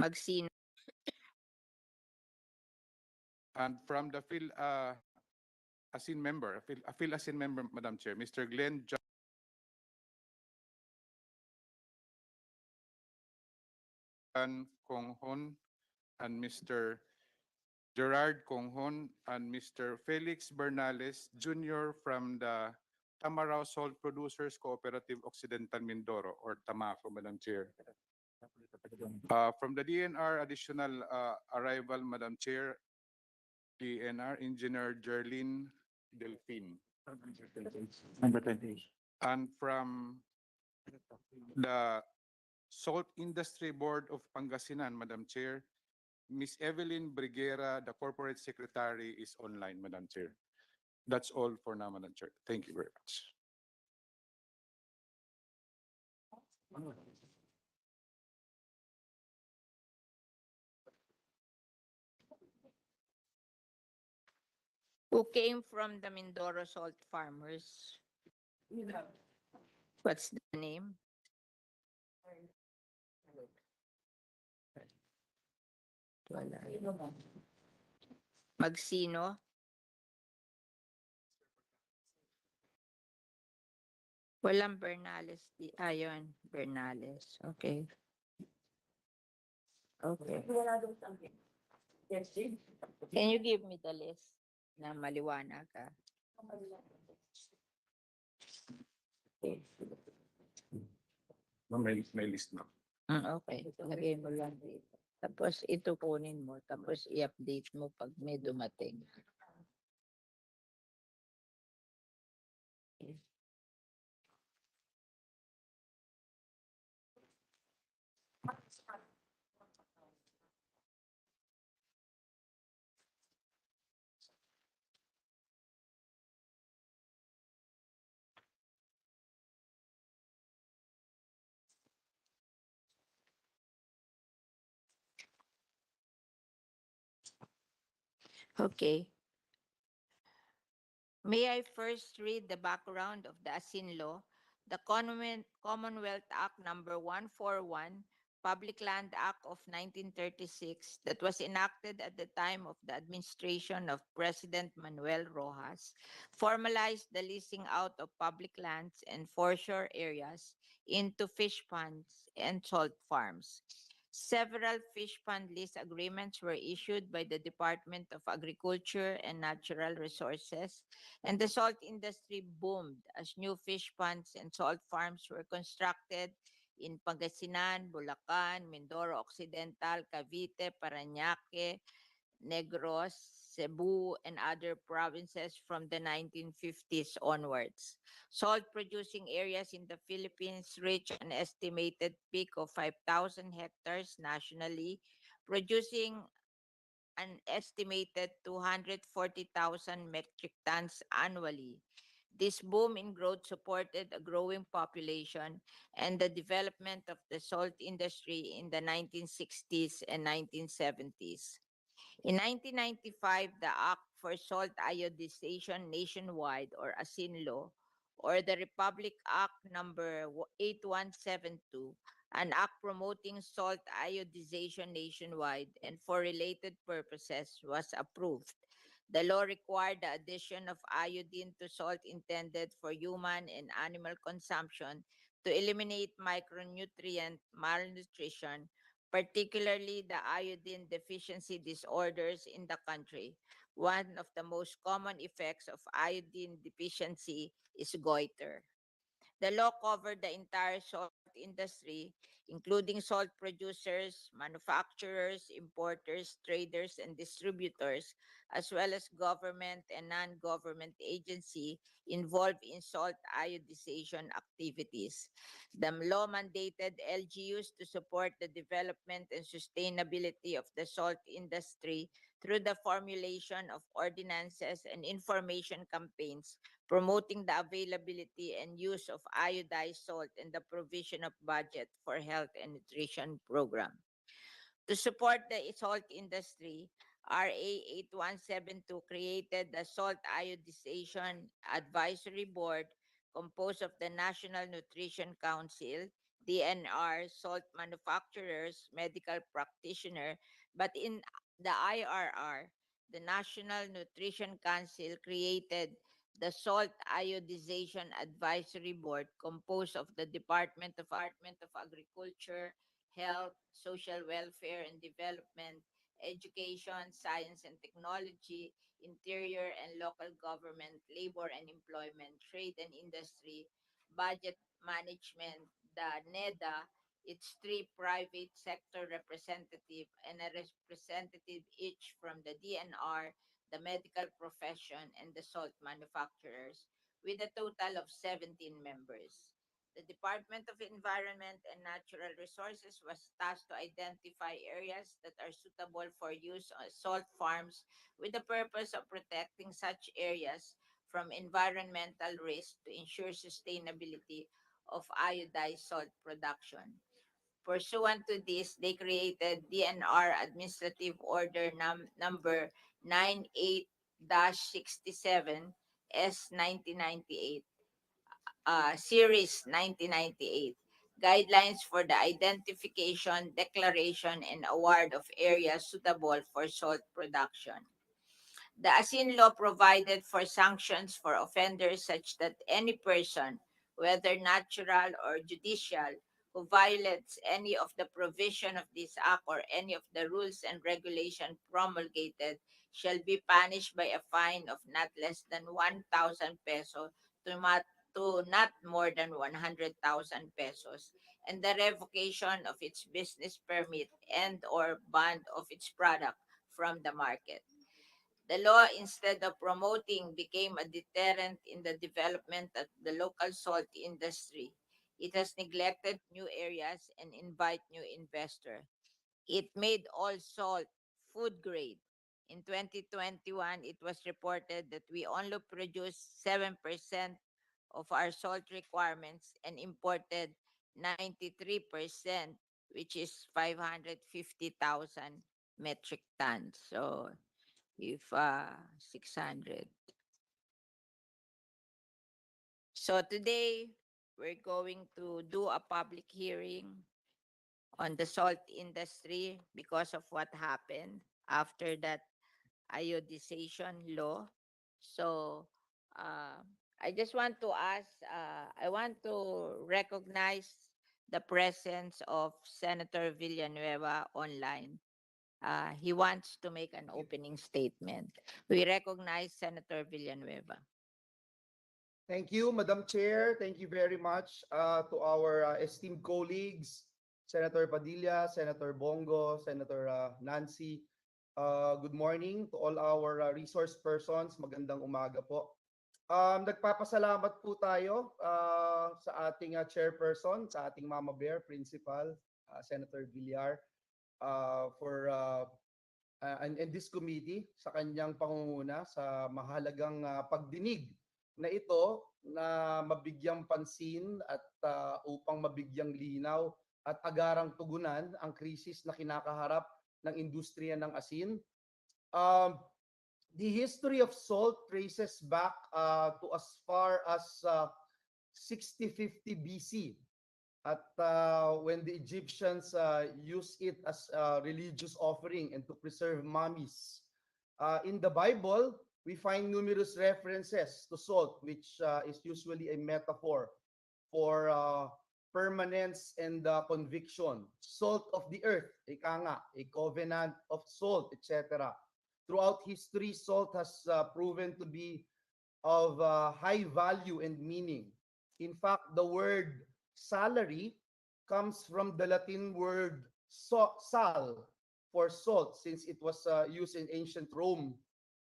Magsino. And from the Asin member, Phil Asin member, Madam Chair, Mr. Glenn John Konghon and Mr. Gerard Konghon and Mr. Felix Bernales Jr. from the Tamarao Salt Producers Cooperative Occidental Mindoro, or TAMACO, Madam Chair. From the DNR, additional arrival, Madam Chair, DNR Engineer Jerlyn Delphine. Number 20. And from the Salt Industry Board of Pangasinan, Madam Chair, Miss Evelyn Briguera, the Corporate Secretary, is online, Madam Chair. That's all for now, Madam Chair. Thank you very much. Who came from the Mindoro Salt Farmers? What's the name? Wala. Magsino? Walang Bernales. Ayun, Bernales. Okay. Okay. Can you give me the list na maliwanag ka? Okay. May list na. Okay. Lagay mo lang dito. Tapos ito kunin mo. Tapos i-update mo pag may dumating. Okay. Okay. May I first read the background of the Asin law? The Commonwealth Act number 141, Public Land Act of 1936, that was enacted at the time of the administration of President Manuel Rojas, formalized the leasing out of public lands and foreshore areas into fish ponds and salt farms. Several fish pond lease agreements were issued by the Department of Agriculture and Natural Resources, and the salt industry boomed as new fish ponds and salt farms were constructed in Pangasinan, Bulacan, Mindoro Occidental, Cavite, Parañaque, Negros, Cebu, and other provinces from the 1950s onwards. Salt producing areas in the Philippines reach an estimated peak of 5,000 hectares nationally, producing an estimated 240,000 metric tons annually. This boom in growth supported a growing population and the development of the salt industry in the 1960s and 1970s. In 1995, the Act for Salt Iodization Nationwide, or ASIN Law, or the Republic Act number 8172, an act promoting salt iodization nationwide and for related purposes, was approved. The law required the addition of iodine to salt intended for human and animal consumption to eliminate micronutrient malnutrition, particularly the iodine deficiency disorders in the country. One of the most common effects of iodine deficiency is goiter. The law covered the entire salt industry, including salt producers, manufacturers, importers, traders, and distributors, as well as government and non-government agency involved in salt iodization activities. The law mandated LGUs to support the development and sustainability of the salt industry through the formulation of ordinances and information campaigns promoting the availability and use of iodized salt and the provision of budget for health and nutrition program. To support the salt industry, RA 8172 created the Salt Iodization Advisory Board composed of the National Nutrition Council, DNR, salt manufacturers, medical practitioner, but in the IRR, the National Nutrition Council created the Salt Iodization Advisory Board composed of the Department of Agriculture, Health, Social Welfare and Development, Education, Science and Technology, Interior and Local Government, Labor and Employment, Trade and Industry, Budget Management, the NEDA, its three private sector representative and a representative each from the DNR, the medical profession, and the salt manufacturers, with a total of 17 members. The Department of Environment and Natural Resources was tasked to identify areas that are suitable for use on salt farms with the purpose of protecting such areas from environmental risk to ensure sustainability of iodized salt production. Pursuant to this, they created DNR Administrative Order number 98-67 S 1998, Series 1998, guidelines for the identification, declaration, and award of areas suitable for salt production. The Asin law provided for sanctions for offenders such that any person, whether natural or judicial, who violates any of the provision of this act or any of the rules and regulation promulgated shall be punished by a fine of not less than 1,000 pesos to, to not more than 100,000 pesos, and the revocation of its business permit and or ban of its product from the market. The law, instead of promoting, became a deterrent in the development of the local salt industry. It has neglected new areas and invite new investor. It made all salt food grade. In 2021, it was reported that we only produced 7% of our salt requirements and imported 93%, which is 550,000 metric tons. So if 600. So today we're going to do a public hearing on the salt industry because of what happened after that iodization law. So uh, I just want to ask, I want to recognize the presence of Senator Villanueva online. He wants to make an opening statement. We recognize Senator Villanueva. Thank you, Madam Chair. Thank you very much to our esteemed colleagues, Senator Padilla, Senator Bongo, Senator Nancy. Good morning to all our resource persons. Magandang umaga po. Nagpapasalamat po tayo sa ating chairperson, sa ating Mama Bear, Principal, Senator Villar, for and this committee sa kanyang pangunguna sa mahalagang pagdinig na ito na mabigyang pansin at upang mabigyang linaw at agarang tugunan ang krisis na kinakaharap ng industriya ng asin. The history of salt traces back to as far as 6050 BC at when the Egyptians used it as a religious offering and to preserve mummies. In the Bible, we find numerous references to salt, which is usually a metaphor for permanence and conviction. Salt of the earth, ika nga, a covenant of salt, etc. Throughout history, salt has proven to be of high value and meaning. In fact, the word salary comes from the Latin word sal for salt, since it was used in ancient Rome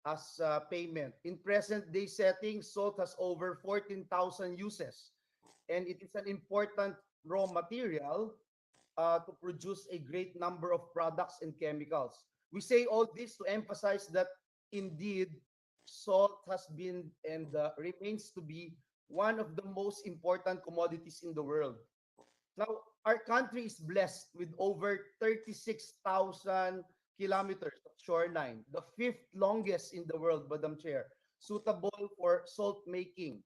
as payment. In present-day setting, salt has over 14,000 uses, and it is an important raw material to produce a great number of products and chemicals. We say all this to emphasize that indeed salt has been and remains to be one of the most important commodities in the world. Now, our country is blessed with over 36,000 kilometers of shoreline, the fifth longest in the world, Madam Chair, suitable for salt making.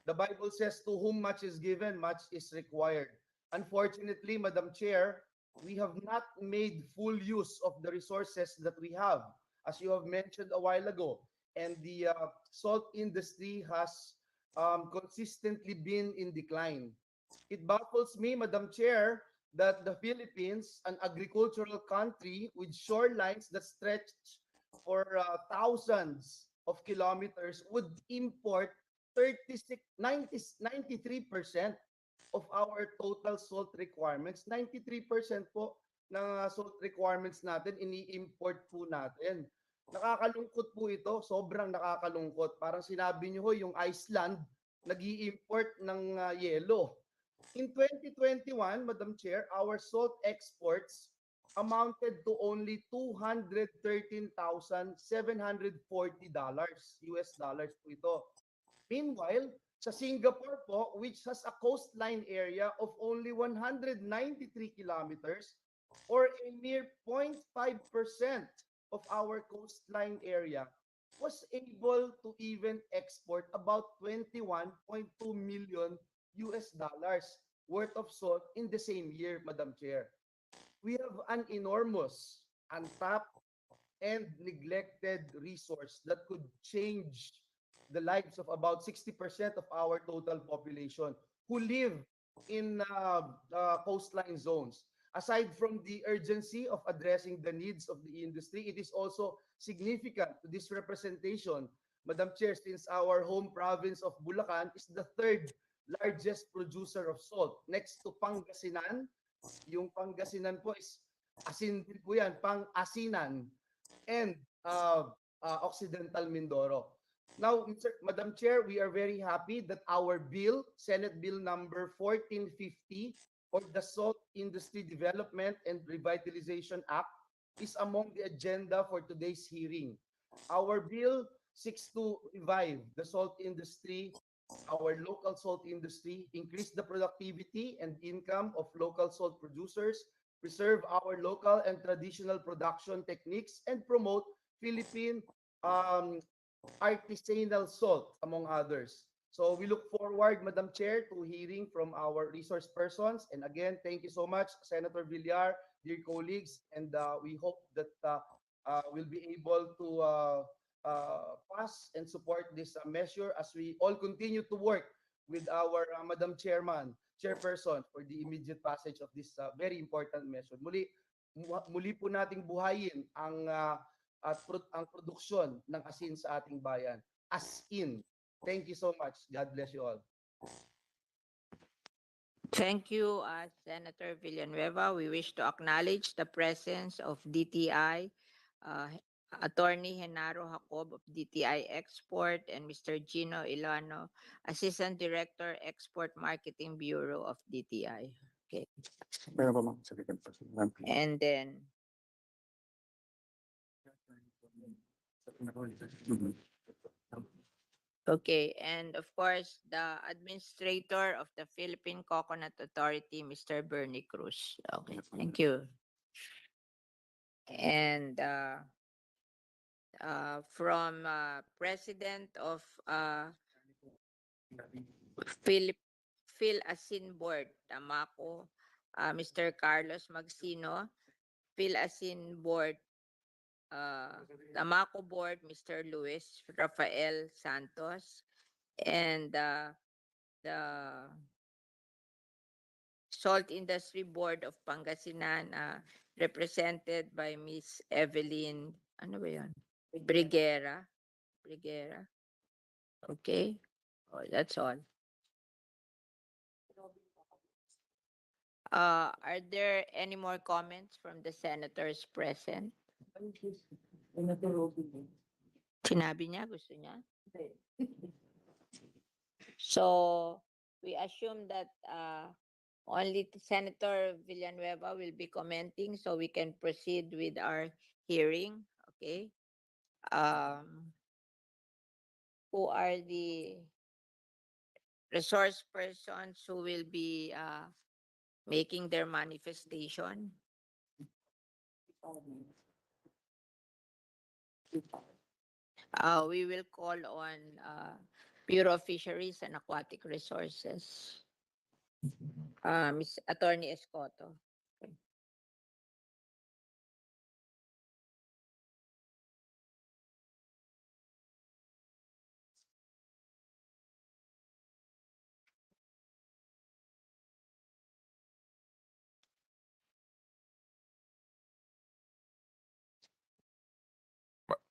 The Bible says, to whom much is given, much is required. Unfortunately, Madam Chair, we have not made full use of the resources that we have, as you have mentioned a while ago. And the salt industry has consistently been in decline. It baffles me, Madam Chair, that the Philippines, an agricultural country with shorelines that stretch for thousands of kilometers, would import 36, 90, 93% of our total salt requirements. 93% po ng salt requirements natin, ini-import po natin. Nakakalungkot po ito, sobrang nakakalungkot. Parang sinabi niyo ho, yung Iceland, nag-i-import ng yelo. In 2021, Madam Chair, our salt exports amounted to only $213,740 US dollars po ito. Meanwhile, sa Singapore po, which has a coastline area of only 193 kilometers or a mere 0.5% of our coastline area, was able to even export about 21.2 million US dollars worth of salt in the same year, Madam Chair. We have an enormous, untapped, and neglected resource that could change the lives of about 60% of our total population who live in coastline zones. Aside from the urgency of addressing the needs of the industry, it is also significant to this representation, Madam Chair, since our home province of Bulacan is the third largest producer of salt. Next to Pangasinan, yung Pangasinan po is Asin din po yan, Pang-Asinan, and Occidental Mindoro. Now, Madam Chair, we are very happy that our bill, Senate Bill number 1450, or the Salt Industry Development and Revitalization Act, is among the agenda for today's hearing. Our bill seeks to revive the salt industry, our local salt industry, increase the productivity and income of local salt producers, preserve our local and traditional production techniques, and promote Philippine artisanal salt, among others. So we look forward, Madam Chair, to hearing from our resource persons. And again, thank you so much, Senator Villar, dear colleagues, and we hope that we'll be able to pass and support this measure as we all continue to work with our Madam Chairperson for the immediate passage of this very important measure. Muli po nating buhayin ang ang produksyon ng asin sa ating bayan. As in. Thank you so much. God bless you all. Thank you, Senator Villanueva. We wish to acknowledge the presence of DTI, Attorney Genaro Jacob of DTI Export, and Mr. Gino Ilano, Assistant Director, Export Marketing Bureau of DTI. Okay. Meron pa, ma'am. Sige, ma'am. And then, Mhm. okay, and of course, the Administrator of the Philippine Coconut Authority, Mr. Bernie Cruz. Okay, thank you. And from President of Phil Asin Board, Tamaco, Mr. Carlos Magsino, Phil Asin Board, Tamaco Board, Mr. Luis Rafael Santos, and the Salt Industry Board of Pangasinan, represented by Miss Evelyn, ano ba yun? Briguera. Okay. Oh, that's all. Are there any more comments from the senators present? Sinabi niya, gusto niya? So, we assume that only Senator Villanueva will be commenting, so we can proceed with our hearing. Okay. Who are the resource persons who will be making their manifestation? We will call on Bureau of Fisheries and Aquatic Resources. Miss Attorney Escoto. Okay.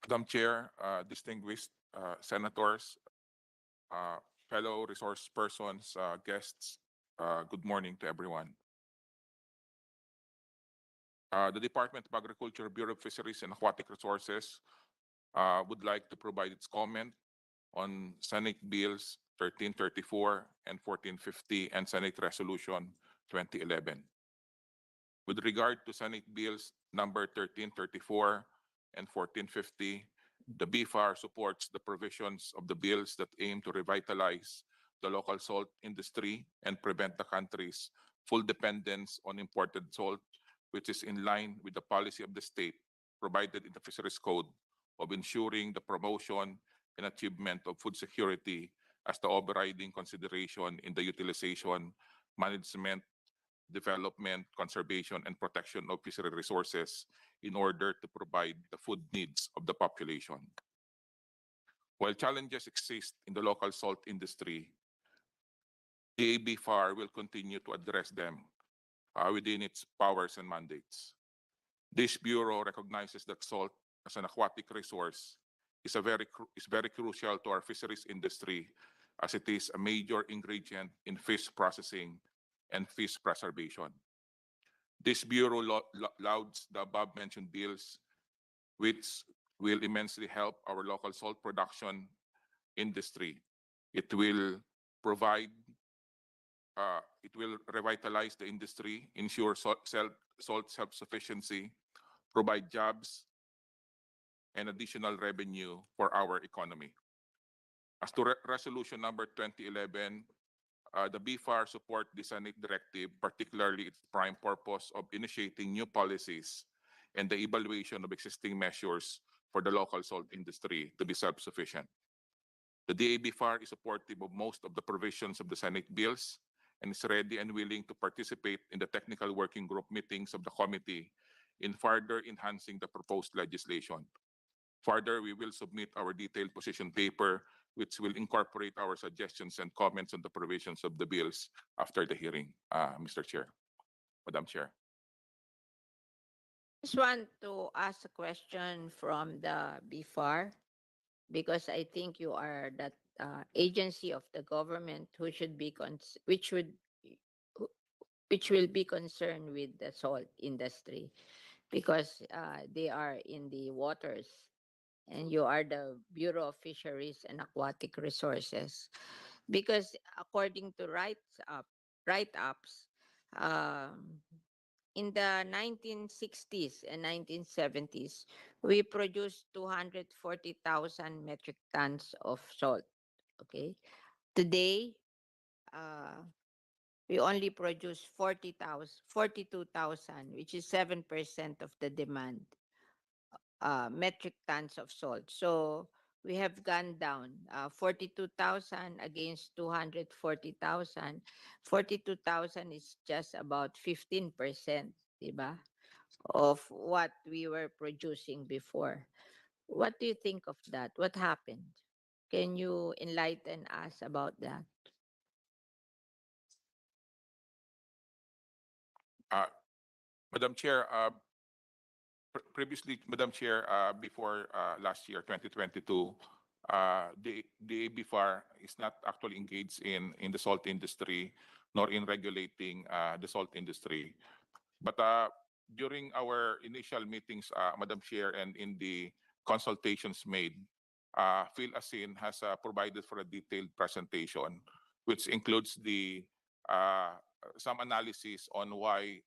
Madam Chair, distinguished senators, uh, fellow resource persons, guests, good morning to everyone. The Department of Agriculture, Bureau of Fisheries and Aquatic Resources would like to provide its comment on Senate Bills 1334 and 1450 and Senate Resolution 2011. With regard to Senate Bills number 1334 and 1450, the BFAR supports the provisions of the bills that aim to revitalize the local salt industry and prevent the country's full dependence on imported salt, which is in line with the policy of the state provided in the Fisheries Code of ensuring the promotion and achievement of food security as the overriding consideration in the utilization, management, development, conservation, and protection of fishery resources in order to provide the food needs of the population. While challenges exist in the local salt industry, DABFAR will continue to address them within its powers and mandates. This bureau recognizes that salt as an aquatic resource is very crucial to our fisheries industry, as it is a major ingredient in fish processing and fish preservation. This bureau lauds the above-mentioned bills, which will immensely help our local salt production industry. It will provide, it will revitalize the industry, ensure salt self-sufficiency, provide jobs, and additional revenue for our economy. As to resolution number 2011, the BFAR support the Senate directive, particularly its prime purpose of initiating new policies and the evaluation of existing measures for the local salt industry to be self-sufficient. The DABFAR is supportive of most of the provisions of the Senate bills and is ready and willing to participate in the technical working group meetings of the committee in further enhancing the proposed legislation. Further, we will submit our detailed position paper, which will incorporate our suggestions and comments on the provisions of the bills after the hearing, Mr. Chair, Madam Chair. Just want to ask a question from the BFAR because I think you are that agency of the government who should be who- which will be concerned with the salt industry because they are in the waters and you are the Bureau of Fisheries and Aquatic Resources. Because according to write-ups, um, in the 1960s and 1970s, we produced 240,000 metric tons of salt. Okay. Today, uh, we only produce 42,000, which is 7% of the demand, metric tons of salt. So we have gone down 42,000 against 240,000. 42,000 is just about 15%, diba, of what we were producing before. What do you think of that? What happened? Can you enlighten us about that? Uh, Madam Chair, previously, Madam Chair, before last year, 2022, the ABFAR is not actually engaged in the salt industry, nor in regulating the salt industry. But during our initial meetings, Madam Chair, and in the consultations made, Asin has provided for a detailed presentation, which includes the some analysis on why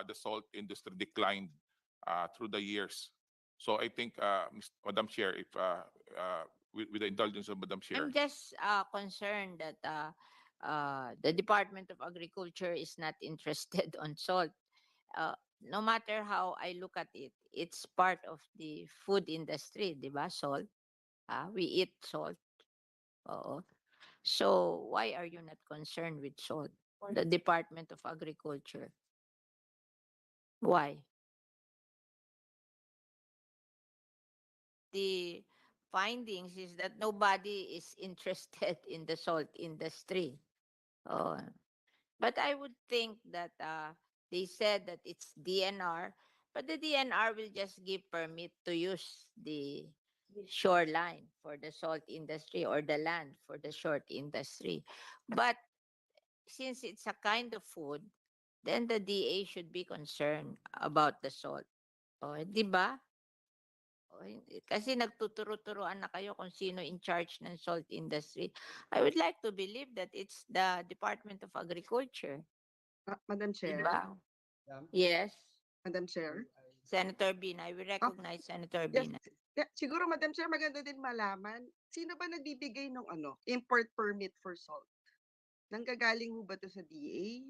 the salt industry declined through the years. So I think, Madam Chair, if with the indulgence of Madam Chair. I'm just concerned that the Department of Agriculture is not interested on salt. No matter how I look at it, it's part of the food industry, di ba? Salt. We eat salt. Oo. So why are you not concerned with salt? The Department of Agriculture. Why? The findings is that nobody is interested in the salt industry. Oh, but I would think that they said that it's DNR, but the DNR will just give permit to use the shoreline for the salt industry or the land for the short industry. But since it's a kind of food, then the DA should be concerned about the salt. O, di ba? O, kasi nagtuturo-turuan na kayo kung sino in charge ng salt industry. I would like to believe that it's the Department of Agriculture. Madam Di Chair, ba? Yeah. Yes. Madam Chair. Senator Binay, we recognize Senator Yes, Binay. siguro Madam Chair, maganda din malaman, sino ba nagbibigay ng import permit for salt? Nanggagaling ho ba to sa DA?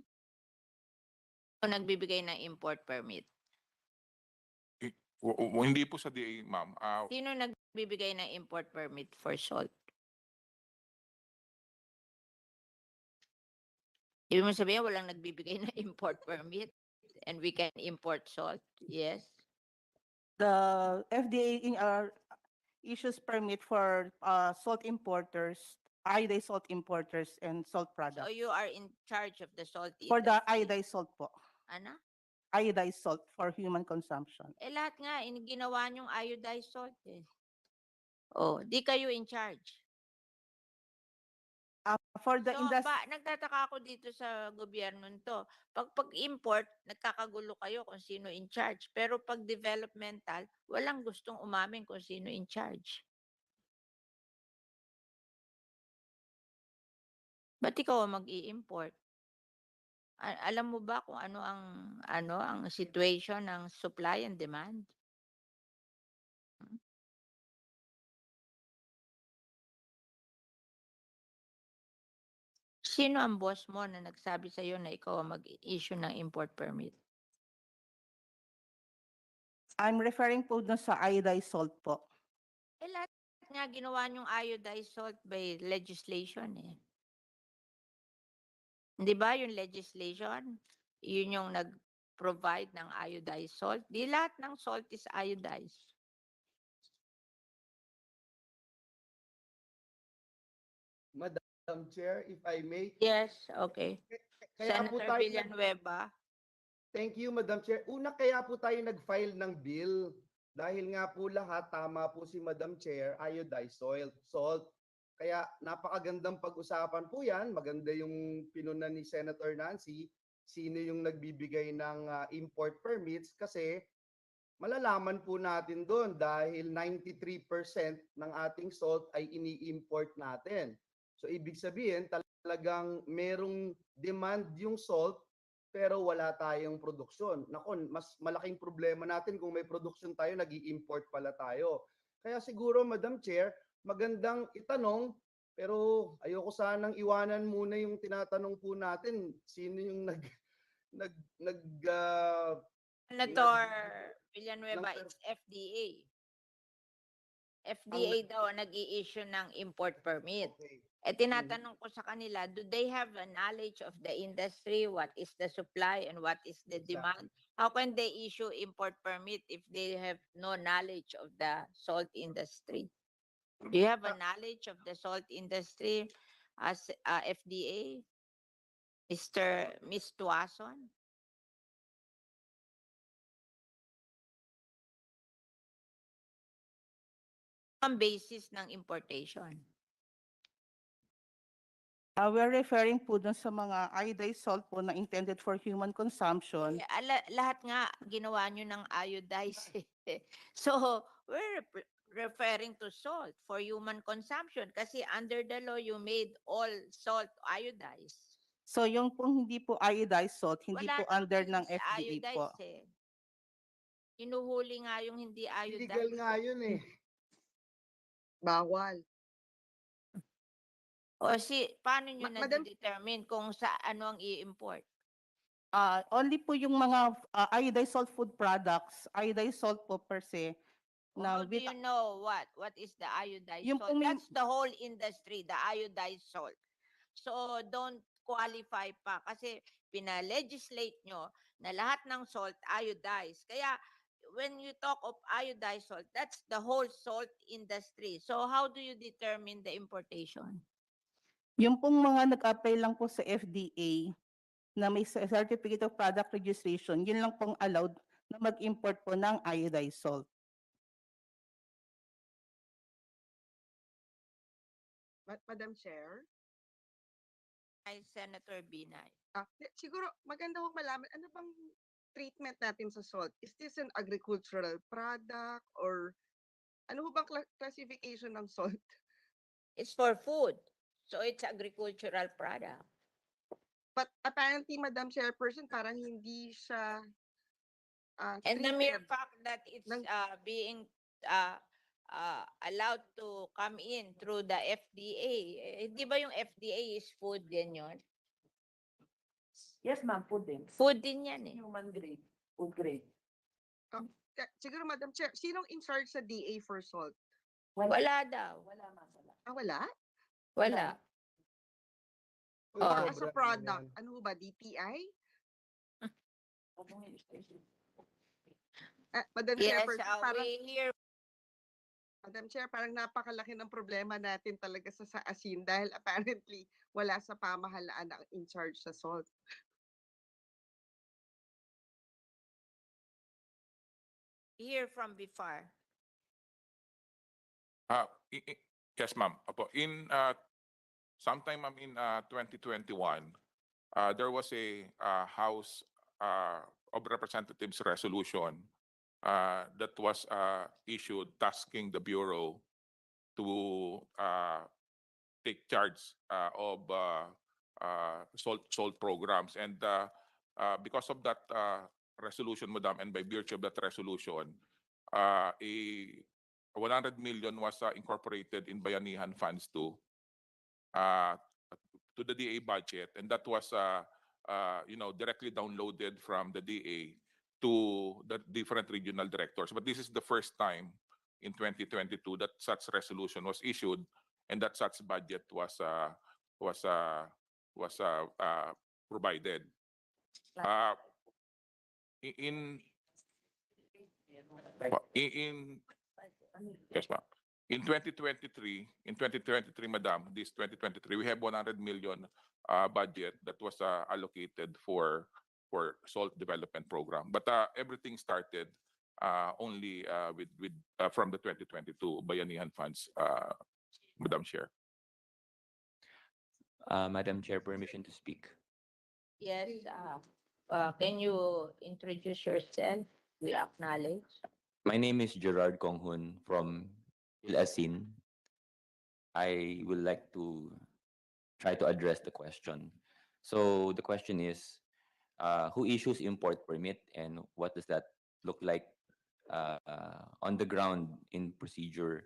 Kung nagbibigay ng import permit. Hindi po sa DA, ma'am. Sino nagbibigay ng import permit for salt? Ibig mo sabihin, walang nagbibigay ng import permit and we can import salt? Yes. The FDA issues permit for salt importers, iodized salt importers, and salt So products. you are in charge of the salt For the industry. iodized salt po. Ano? Iodized salt for human consumption. Eh lahat nga, ginawa niyong iodized salt eh. Oh, di kayo in charge. For the So, industry, nagtataka ako dito sa gobyerno to. Pag-import, nagkakagulo kayo kung sino in charge. Pero pag developmental, walang gustong umamin kung sino in charge. Ba't ikaw ang mag-i-import? Alam mo ba kung ano ang situation ng supply and demand? Sino ang boss mo na nagsabi sa iyo na ikaw ang mag-issue ng import permit? I'm referring po dun sa iodized salt po. Eh lahat nga ginawa niyong iodized salt by legislation eh. Di ba yung legislation? Yun yung nag-provide ng iodized salt. Di lahat ng salt is iodized. Madam Chair, if I may. Yes, okay. Kaya po Senator tayo Villanueva. Thank you, Madam Chair. Una, kaya po tayo nag-file ng bill. Dahil nga po lahat, tama po si Madam Chair, iodized salt. Kaya napakagandang pag-usapan po yan. Maganda yung pinuna ni Senator Nancy. Sino yung nagbibigay ng import permits kasi malalaman po natin doon dahil 93% ng ating salt ay ini-import natin. So ibig sabihin talagang merong demand yung salt pero wala tayong produksyon. Nako, mas malaking problema natin kung may produksyon tayo, nag-i-import pala tayo. Kaya siguro, Madam Chair, magandang itanong, pero ayoko sanang iwanan muna yung tinatanong po natin, sino yung Senator Villanueva, ng- it's FDA. FDA daw ang nag-i-issue ng import permit. Okay. Eh tinatanong ko sa kanila, do they have a knowledge of the industry? What is the supply and what is the demand? How can they issue import permit if they have no knowledge of the salt industry? Do you have a knowledge of the salt industry as FDA? Ms. Tuason? Ang basis ng importation. We're referring po dun sa mga iodized salt po na intended for human consumption. Lahat nga ginawa nyo ng iodized. So, we're referring to salt for human consumption kasi under the law, you made all salt iodized. So yung pong hindi po iodized salt, hindi Wala po under namang ng is FDA po. iodized eh. Hinuhuli nga yung hindi Illegal iodized. nga yun eh. Bawal. O paano nyo Madam- na-determine kung ano ang i-import? Only po yung mga iodized salt food products, iodized salt po per se. How ng do you know what is the iodized Yung salt? pong That's the whole industry, the iodized salt. So don't qualify pa kasi pina-legislate nyo na lahat ng salt iodized. Kaya when you talk of iodized salt, that's the whole salt industry. So how do you determine the importation? Yung pong mga nag-apply lang po sa FDA na may Certificate of Product Registration, yun lang pong allowed na mag-import po ng iodized salt. Madam Chair, Ay, Senator Binay. siguro maganda kong malaman, ano bang treatment natin sa salt? Is this an agricultural product or ano ho bang classification ng salt? It's for food. So it's agricultural product. But apparently, Madam Chairperson, parang hindi siya And the mere treated. fact that it's ng- being allowed to come in through the FDA, di ba yung FDA is food din yun? Yes, ma'am, food din. Food din yan eh. Human grade, food grade. Siguro, Madam Chair, sinong in charge sa DA for salt? Wala daw. Wala, ma'am, wala. Wala? Wala. Or Oh. as a product, ano ho ba, DTI? Madam Yes, Chairperson, parang we hear Madam Chair, parang napakalaki ng problema natin talaga sa Asin dahil apparently wala sa pamahalaan ang in charge sa salt. from Bifar. Yes, ma'am. Apo, in sometime ma'am in 2021, there was a House of Representatives resolution that was issued tasking the Bureau to take charge of salt programs. And because of that resolution, Madam, and by virtue of that resolution, a 100 million was incorporated in Bayanihan funds to the DA budget, and that was directly downloaded from the DA to the different regional directors. But this is the first time in 2022 that such resolution was issued and that such budget was provided. In Yes, ma'am. In 2023, Madam, this 2023, we have 100 million budget that was allocated for salt development program. But everything started only with from the 2022 Bayanihan funds, Madam Chair. Madam Chair, permission to speak. Yes, can you introduce yourself? We acknowledge. My name is Gerard Konghun from Asin. I would like to try to address the question. So the question is, who issues import permit and what does that look like on the ground in procedure?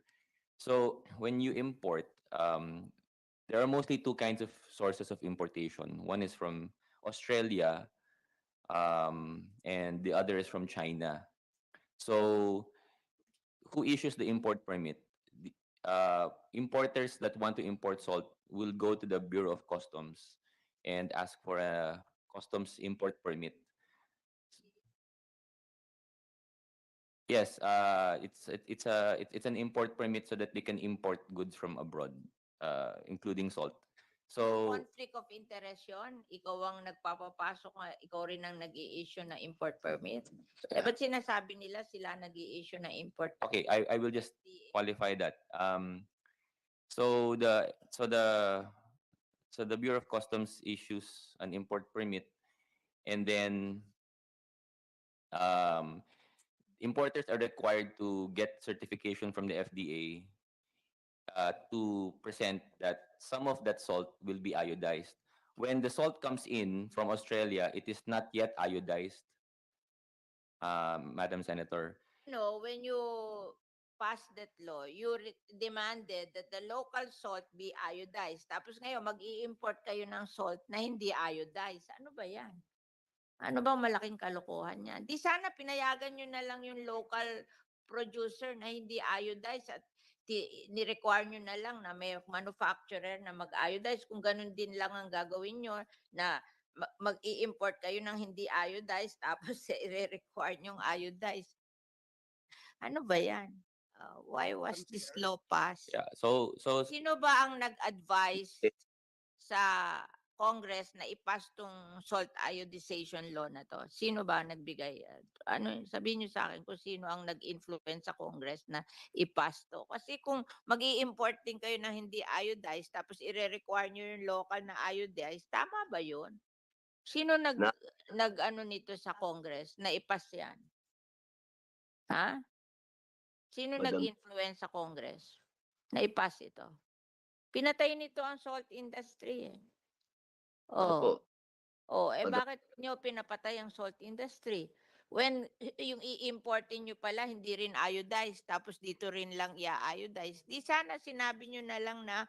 So when you import, there are mostly two kinds of sources of importation. One is from Australia, and the other is from China. So who issues the import permit? Importers that want to import salt will go to the Bureau of Customs and ask for a customs import permit. Yes, it's an import permit so that they can import goods from abroad, including salt. So Conflict of interest yun? Ikaw ang nagpapapasok, ikaw rin ang nag-i-issue na import permit. Ba't sinasabi nila sila nag-i-issue na import permit? okay, I will just qualify that. So the Bureau of Customs issues an import permit, and then importers are required to get certification from the FDA to present that some of that salt will be iodized. When the salt comes in from Australia, it is not yet iodized, Madam Senator. No, when you passed that law, you demanded that the local salt be iodized. Tapos ngayon, mag-i-import kayo ng salt na hindi iodized. Ano ba yan? Ano bang malaking kalokohan yan? Di sana pinayagan nyo na lang yung local producer na hindi iodized at ni-require nyo na lang na may manufacturer na mag-iodize. Kung ganun din lang ang gagawin nyo, na mag-i-import kayo ng hindi iodized, tapos i-require nyo iodized. Ano ba yan? Why was this law passed? Yeah. So Sino ba ang nag-advise sa Congress na ipas tong salt iodization law na to? Sino ba ang nagbigay? Ano, sabihin niyo sa akin kung sino ang nag-influence sa Congress na ipas to. Kasi kung mag-i-import din kayo ng hindi iodized tapos ire-require niyo yung local na iodized, tama ba 'yun? Sino nag-ano nito sa Congress na ipas 'yan? Ha? Sino nag-influence sa Congress na ipas ito? Pinatay nito ang salt industry eh. Oh. Oh, bakit nyo pinapatay ang salt industry? When yung i-importin nyo pala hindi rin iodized, tapos dito rin lang i-iodize. Di sana sinabi nyo na lang na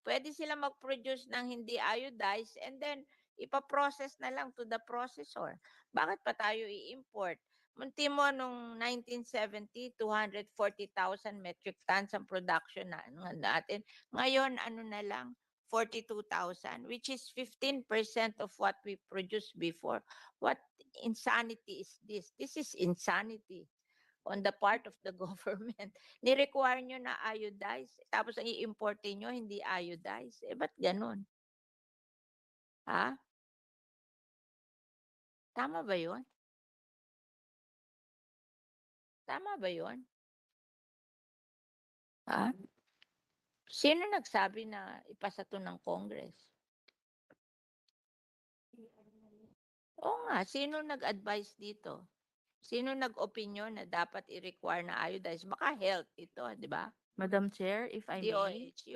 pwede sila mag-produce ng hindi iodized and then ipaprocess na lang to the processor. Bakit pa tayo i-import? Munti mo nung 1970, 240,000 metric tons ang production natin. Ngayon, ano na lang, 42,000, which is 15% of what we produced before. What insanity is this? This is insanity on the part of the government. Ni-require nyo na iodize, tapos ang i-importin nyo, hindi iodize. Ba't ganun? Ha? Tama ba yun? Tama ba yun? Ha? Sino nagsabi na ipasa to ng Congress? Oo nga, sino nag-advise dito? Sino nag-opinion na dapat i-require na iodize? Baka health ito, di ba? Madam Chair, if I may. DOH,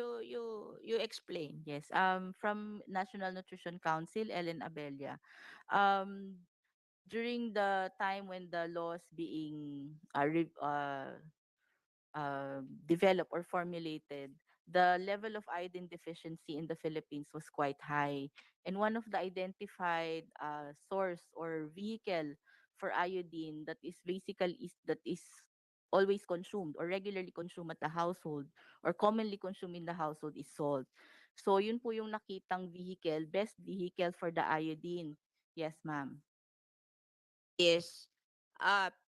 you explain. Yes, from National Nutrition Council, Ellen Abella. During the time when the laws being developed or formulated, the level of iodine deficiency in the Philippines was quite high. And one of the identified source or vehicle for iodine that is always consumed or regularly consumed at the household or commonly consumed in the household is salt. So yun po yung nakitang vehicle, best vehicle for the iodine. Yes, ma'am. Is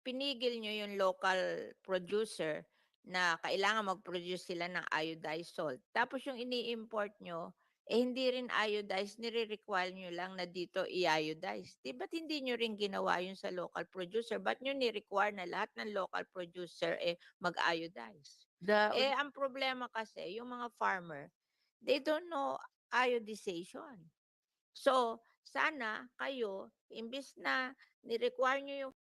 pinigil nyo yung local producer na kailangan mag-produce sila ng iodized salt. Tapos yung ini-import nyo, hindi rin iodized, nire-require nyo lang na dito i-iodize. Ba't hindi nyo rin ginawa yun sa local producer? Ba't nyo ni-require na lahat ng local producer mag-iodize? Ang problema kasi, yung mga farmer, they don't know iodization. So, sana kayo, imbis na ni-require nyo yung